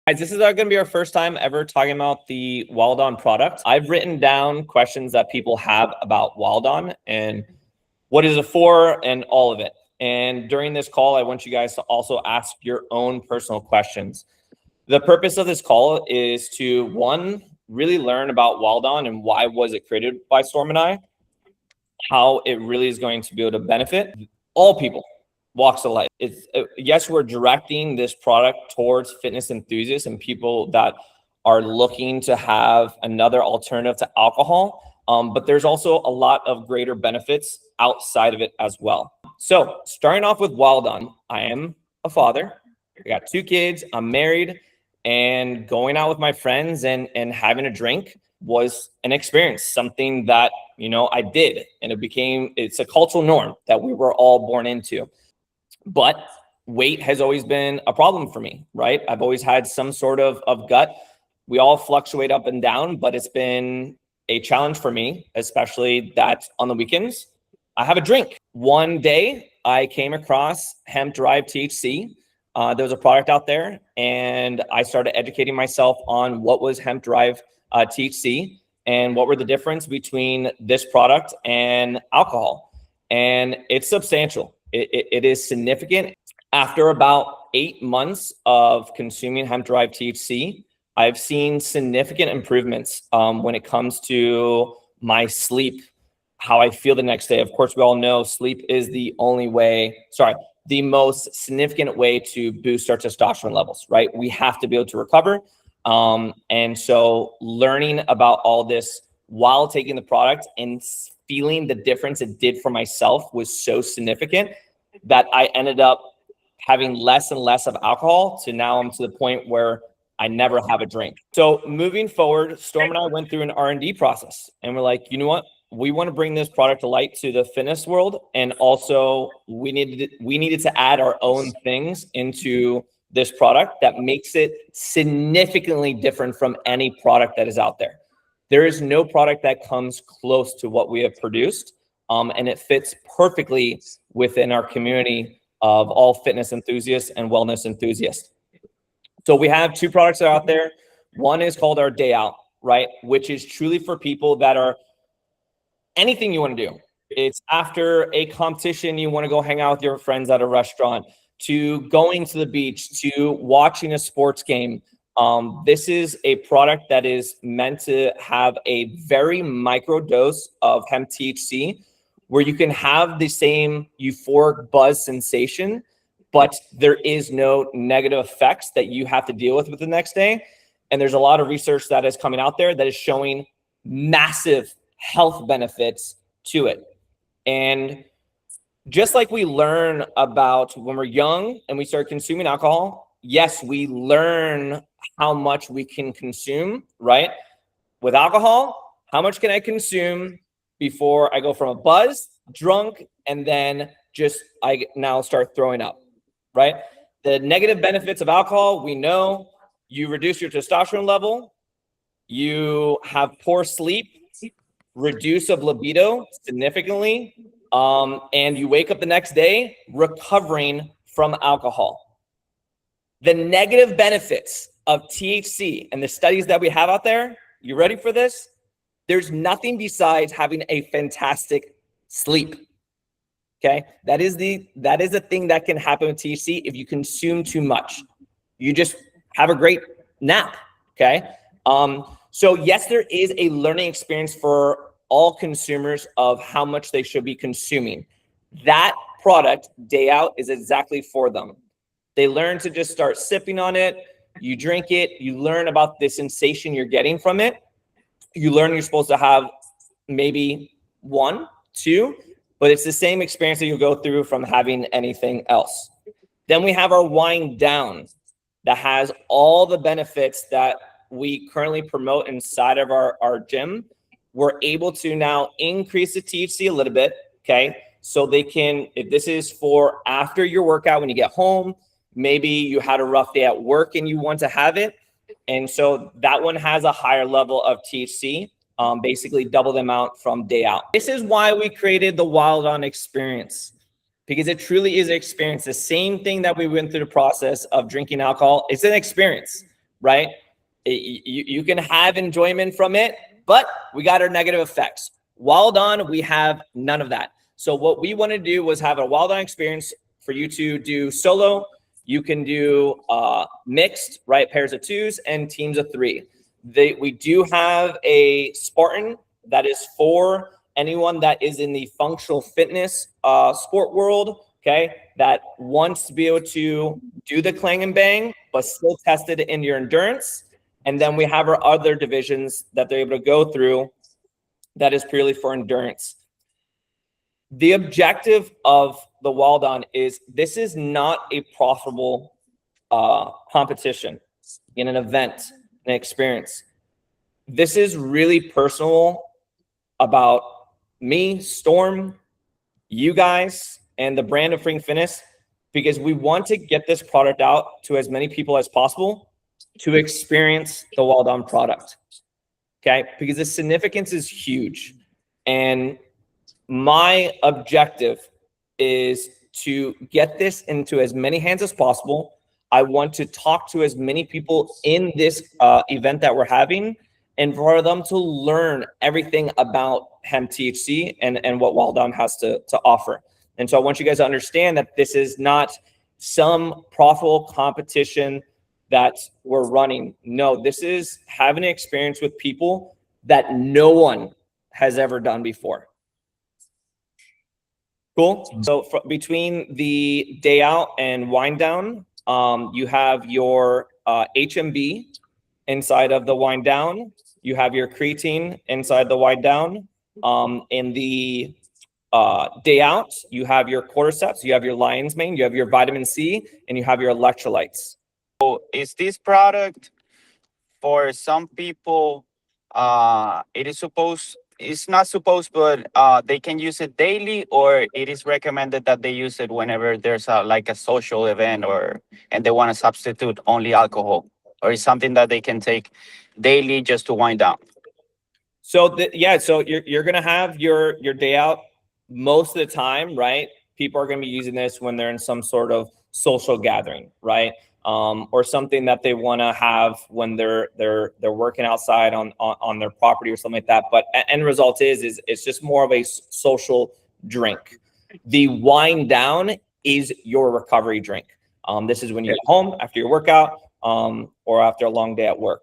Guys, this is going to be our first time ever talking about the WILDON product. I've written down questions that people have about WILDON and what is it for and all of it. And during this call, I want you guys to also ask your own personal questions. The purpose of this call is to, one, really learn about WILDON and why was it created by Storm and I, how it really is going to be able to benefit all people, walks of life. Yes, we're directing this product towards fitness enthusiasts and people that are looking to have another alternative to alcohol, but there's also a lot of greater benefits outside of it as well. So starting off with WILDON, I am a father. I got 2 kids. I'm married, and going out with my friends and having a drink was an experience, something that, you know, I did, and it's a cultural norm that we were all born into. But weight has always been a problem for me, right? I've always had some sort of gut. We all fluctuate up and down, but it's been a challenge for me, especially that on the weekends, I have a drink. One day I came across hemp-derived THC. There was a product out there, and I started educating myself on what was hemp-derived THC and what were the difference between this product and alcohol. And it's substantial. It is significant. After about 8 months of consuming hemp-derived THC, I've seen significant improvements when it comes to my sleep, how I feel the next day. Of course, we all know sleep is the most significant way to boost our testosterone levels, right? We have to be able to recover. And so learning about all this while taking the product and feeling the difference it did for myself was so significant that I ended up having less and less of alcohol to now I'm to the point where I never have a drink. So moving forward, Storm and I went through an R&D process, and we're like, you know what? We want to bring this product to light to the fitness world. And also we needed to add our own things into this product that makes it significantly different from any product that is out there. There is no product that comes close to what we have produced. And it fits perfectly within our community of all fitness enthusiasts and wellness enthusiasts. So we have 2 products that are out there. One is called our Day Out, right? Which is truly for people that are anything you want to do. It's after a competition, you want to go hang out with your friends at a restaurant, to going to the beach, to watching a sports game. This is a product that is meant to have a very micro dose of hemp THC, where you can have the same euphoric buzz sensation, but there is no negative effects that you have to deal with the next day. And there's a lot of research that is coming out there that is showing massive health benefits to it. And just like we learn about when we're young and we start consuming alcohol, yes, we learn how much we can consume, right? With alcohol, how much can I consume before I go from a buzz, drunk, and then I now start throwing up, right? The negative benefits of alcohol, we know you reduce your testosterone level, you have poor sleep, reduce of libido significantly, and you wake up the next day recovering from alcohol. The negative benefits of THC and the studies that we have out there, you ready for this? There's nothing besides having a fantastic sleep. Okay, that is a thing that can happen with THC if you consume too much. You just have a great nap. Okay, so yes, there is a learning experience for all consumers of how much they should be consuming. That product, Day Out, is exactly for them. They learn to just start sipping on it. You drink it. You learn about the sensation you're getting from it. You learn you're supposed to have maybe 1, 2, but it's the same experience that you'll go through from having anything else. Then we have our Wind Down that has all the benefits that we currently promote inside of our gym. We're able to now increase the THC a little bit, okay? So they can, if this is for after your workout, when you get home, maybe you had a rough day at work and you want to have it. And so that one has a higher level of THC, basically double the amount from Day Out. This is why we created the WILDON experience, because it truly is an experience. The same thing that we went through the process of drinking alcohol, it's an experience. right? You can have enjoyment from it, but we got our negative effects. Wild On, we have none of that. So what we want to do was have a Wild On experience for you to do solo. You can do mixed, right? Pairs of twos and teams of three. We do have a Spartan that is for anyone that is in the functional fitness sport world, okay, that wants to be able to do the clang and bang, but still test it in your endurance. And then we have our other divisions that they're able to go through that is purely for endurance. The objective of the Wild On is this is not a profitable competition in an event, an experience. This is really personal about me, Storm, you guys, and the brand of Freakin Fitness, because we want to get this product out to as many people as possible to experience the Wild On product, okay? Because the significance is huge. And my objective is to get this into as many hands as possible. I want to talk to as many people in this event that we're having, and for them to learn everything about hemp THC and what Wild On has to offer. And so I want you guys to understand that this is not some profitable competition that we're running. No, this is having an experience with people that no one has ever done before. Cool. So between the day out and wind down, you have your HMB inside of the wind down. You have your creatine inside the wind down. In the day out, you have your cordyceps, you have your lion's mane, you have your vitamin C, and you have your electrolytes. So is this product for some people? It's not supposed, but they can use it daily, or it is recommended that they use it whenever there's like a social event, and they want to substitute only alcohol, or is something that they can take daily just to wind down? So so you're gonna have your day out most of the time, right? People are gonna be using this when they're in some sort of social gathering, right? Or something that they want to have when they're working outside on their property or something like that. But end result is it's just more of a social drink. The wind down is your recovery drink. This is when you get home after your workout or after a long day at work.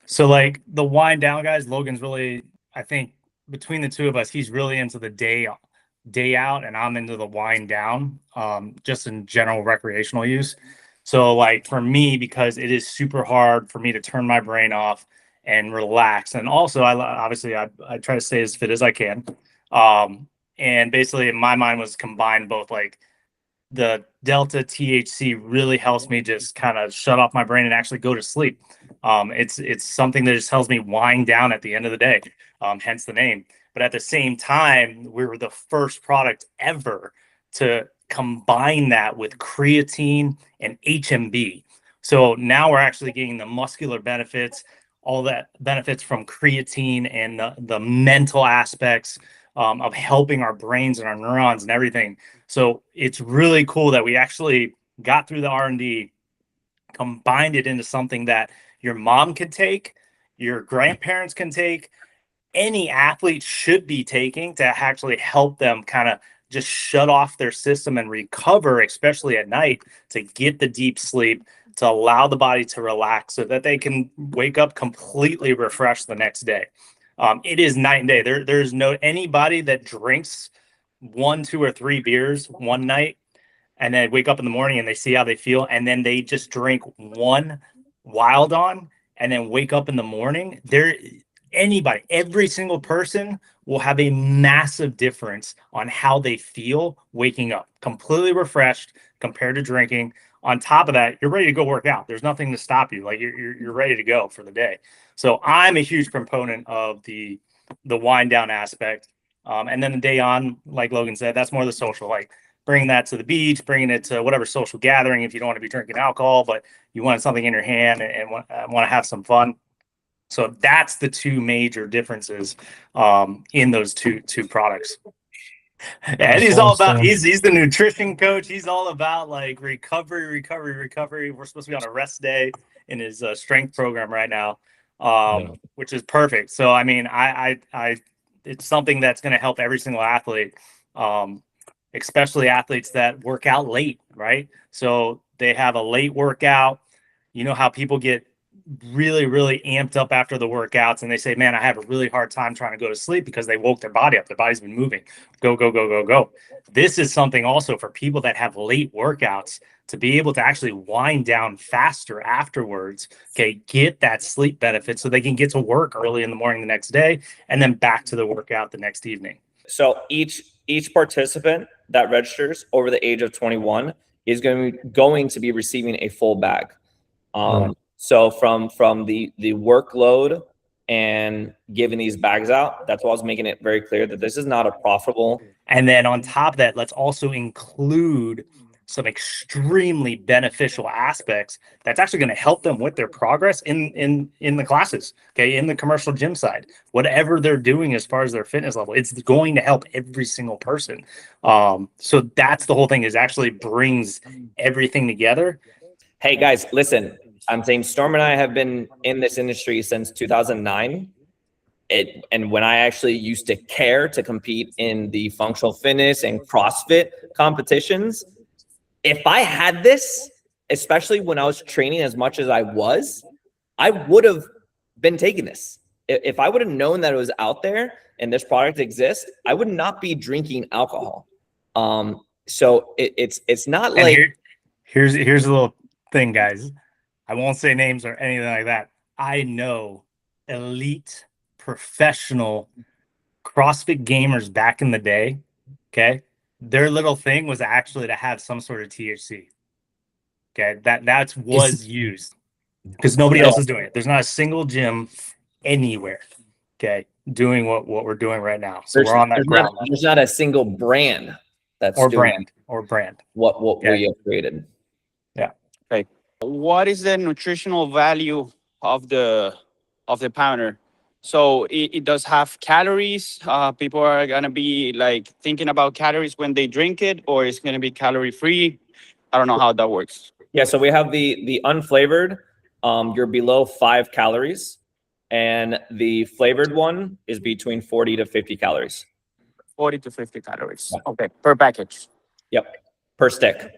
So like the wind down, guys, Logan's really, I think between the two of us, he's really into the day out, and I'm into the wind down, just in general recreational use. So like for me, because it is super hard for me to turn my brain off and relax. And also I try to stay as fit as I can. And basically in my mind was combined both like the Delta THC really helps me just kind of shut off my brain and actually go to sleep. It's something that just helps me wind down at the end of the day, hence the name. But at the same time, we were the first product ever to combine that with creatine and HMB. So now we're actually getting the muscular benefits, all that benefits from creatine, and the mental aspects of helping our brains and our neurons and everything. So it's really cool that we actually got through the R&D, combined it into something that your mom could take, your grandparents can take, any athlete should be taking to actually help them kind of just shut off their system and recover, especially at night, to get the deep sleep, to allow the body to relax so that they can wake up completely refreshed the next day. It is night and day. There's no anybody that drinks 1, 2, or 3 beers one night and then wake up in the morning and they see how they feel, and then they just drink one Wild On and then wake up in the morning. Every single person will have a massive difference on how they feel waking up, completely refreshed compared to drinking. On top of that, you're ready to go work out. There's nothing to stop you. Like you're ready to go for the day. So I'm a huge proponent of the wind down aspect. And then the day on, like Logan said, that's more the social, like bringing that to the beach, bringing it to whatever social gathering. If you don't want to be drinking alcohol, but you want something in your hand and want to have some fun. So that's the two major differences in those two products. And he's all about he's the nutrition coach. He's all about like recovery. We're supposed to be on a rest day in his strength program right now, which is perfect. So I mean, I it's something that's going to help every single athlete, especially athletes that work out late, right? So they have a late workout. You know how people get really amped up after the workouts and they say, man, I have a really hard time trying to go to sleep because they woke their body up. Their body's been moving. Go. This is something also for people that have late workouts to be able to actually wind down faster afterwards. Okay, get that sleep benefit so they can get to work early in the morning the next day and then back to the workout the next evening. So each participant that registers over the age of 21 is going to be receiving a full bag. So from the workload and giving these bags out, that's why I was making it very clear that this is not a profitable. And then on top of that, let's also include some extremely beneficial aspects that's actually going to help them with their progress in the classes, okay, in the commercial gym side, whatever they're doing as far as their fitness level, it's going to help every single person. So that's the whole thing, is actually brings everything together. Hey guys, listen, I'm saying Storm and I have been in this industry since 2009. And when I actually used to care to compete in the functional fitness and CrossFit competitions, if I had this, especially when I was training as much as I was, I would have been taking this. If I would have known that it was out there and this product exists, I would not be drinking alcohol. So it's not and like here's a little thing, guys. I won't say names or anything like that. I know elite professional CrossFit gamers back in the day. Okay. Their little thing was actually to have some sort of THC. Okay. That was used because nobody else is doing it. There's not a single gym anywhere, okay, doing what we're doing right now. So we're on that ground. There's not a single brand that's or doing brand what okay. we have created. Yeah. Okay. What is the nutritional value of the powder? So it does have calories. People are gonna be like thinking about calories when they drink it, or it's gonna be calorie free. I don't know how that works. Yeah, so we have the unflavored. You're below 5 calories, and the flavored one is between 40 to 50 calories. 40 to 50 calories. Yeah. Okay, per package. Yep, per stick.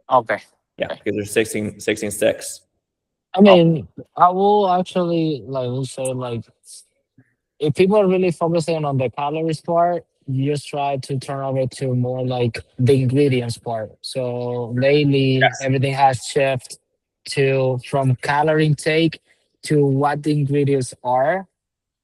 Okay. Yeah, because there's 16 sticks. I mean, I will actually say if people are really focusing on the calories part, you just try to turn over to more like the ingredients part. So lately, everything has shifted from calorie intake to what the ingredients are.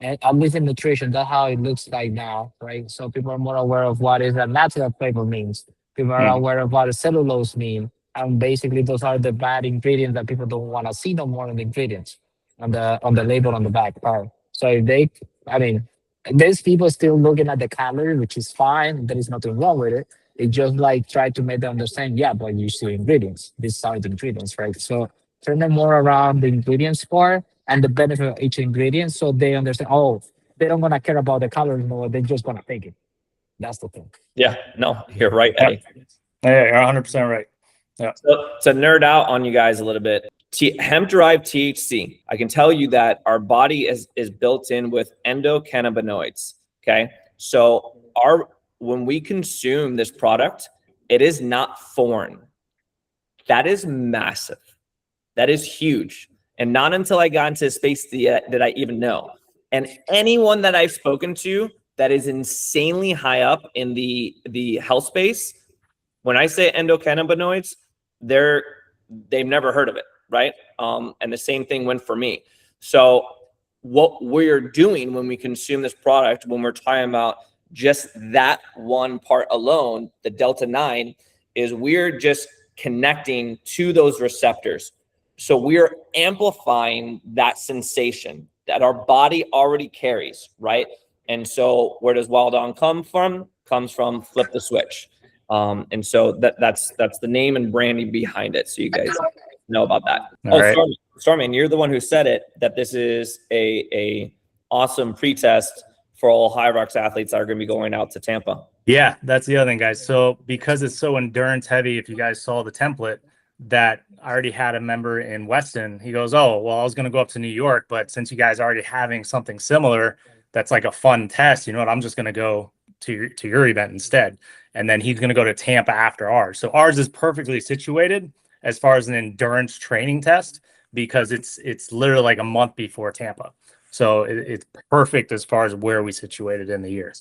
And at least in nutrition, that's how it looks like now, right? So people are more aware of what is a natural flavor means. People are aware of what a cellulose mean. And basically those are the bad ingredients that people don't want to see no more in the ingredients on the label on the back part. So if there's people still looking at the calorie, which is fine. There is nothing wrong with it. They just try to make them understand, but you see ingredients. These are the ingredients, right? So turn them more around the ingredients part and the benefit of each ingredient, so they understand, they don't gonna care about the calories more, they're just gonna take it. That's the thing. Yeah, no, you're right, Eddie. Yeah, you're 100% right. Yeah. So to nerd out on you guys a little bit, hemp-derived THC, I can tell you that our body is built in with endocannabinoids, okay? So when we consume this product, it is not foreign. That is massive. That is huge. And not until I got into space did I even know. And anyone that I've spoken to that is insanely high up in the health space, when I say endocannabinoids, they've never heard of it, right? And the same thing went for me. So what we're doing when we consume this product, when we're talking about just that one part alone, the Delta 9, is we're just connecting to those receptors. So we're amplifying that sensation that our body already carries, right? And so where does WILDON come from? Comes from flip the switch. And so that's the name and branding behind it. So you guys know about that. All right. Stormy, you're the one who said it, that this is a awesome pre-test for all High Rocks athletes that are going to be going out to Tampa. Yeah, that's the other thing, guys. So because it's so endurance heavy, if you guys saw the template, that I already had a member in Weston. He goes, "Oh, well, I was going to go up to New York, but since you guys are already having something similar, that's like a fun test. You know what? I'm just going to go to your event instead." And then he's going to go to Tampa after ours. So ours is perfectly situated as far as an endurance training test because it's literally like a month before Tampa. So it's perfect as far as where we situated in the year.